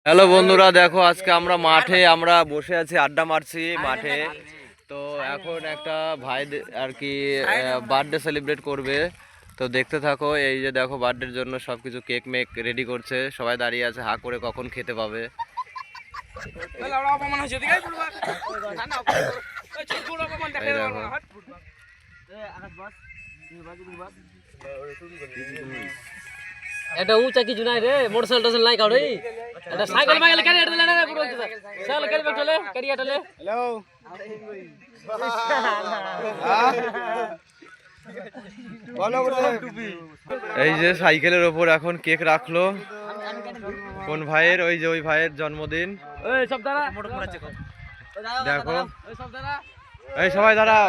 Hello বন্ধুরা, দেখো আজকে আমরা বসে আছি, আড্ডা মারছি মাঠে। তো এখন একটা ভাই আর কি বার্থডে সেলিব্রেট করবে। তো দেখতে থাকো। এই যে দেখো বার্থডের জন্য সবকিছু কেক মেক রেডি করছে, সবাই দাঁড়িয়ে আছে হা করে কখন খেতে পাবে। এই দেখো এটা উঁচা কিছু নাই রে, মোটরসাইকেল টোসাইকেল নাই কাউরে। এটা সাইকেল মাইকেল কেন এটা লেনা পুরো সাইকেল কেন বেটলে কারিয়াটালে। হ্যালো এই যে সাইকেলের ওপর এখন কেক রাখলো কোন ভাইয়ের, ওই যে ওই ভাইয়ের জন্মদিন। ওই সব দাঁড়া, দেখো ওই সব দাঁড়া, এই সবাই দাঁড়াও,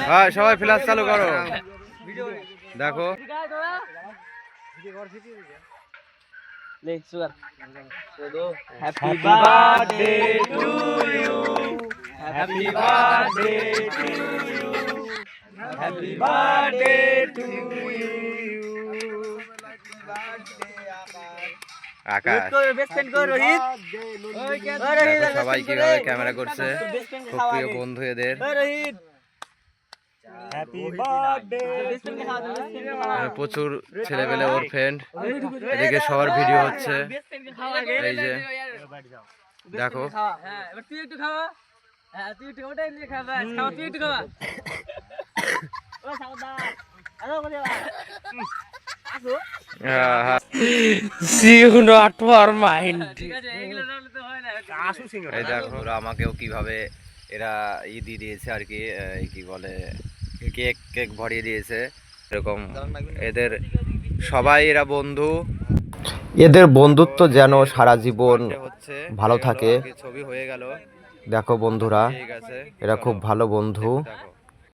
হ্যাঁ সবাই ফ্ল্যাশ চালু করো। দেখো happy birthday to you, happy birthday to you, happy birthday to you. Akash সবাই কিভাবে ক্যামেরা করছে, খুব প্রিয় বন্ধু এদের। প্রচুর ছেলেপেলে ওর ফ্রেন্ড, এদিকে সবার ভিডিও হচ্ছে। এই যে দেখো তুই একটু খাওয়া, তুই একটু ওটাই নিয়ে খাওয়া, তুই একটু খাওয়া। এই দেখো আমাকেও কিভাবে এরা দিয়ে দিয়েছে আর কি, কি বলে কেক কেক ভরিয়ে দিয়েছে এরকম। এদের সবাই এরা বন্ধু, এদের বন্ধুত্ব যেন সারা জীবন ভালো থাকে। ছবি হয়ে গেল, দেখো বন্ধুরা, এরা খুব ভালো বন্ধু।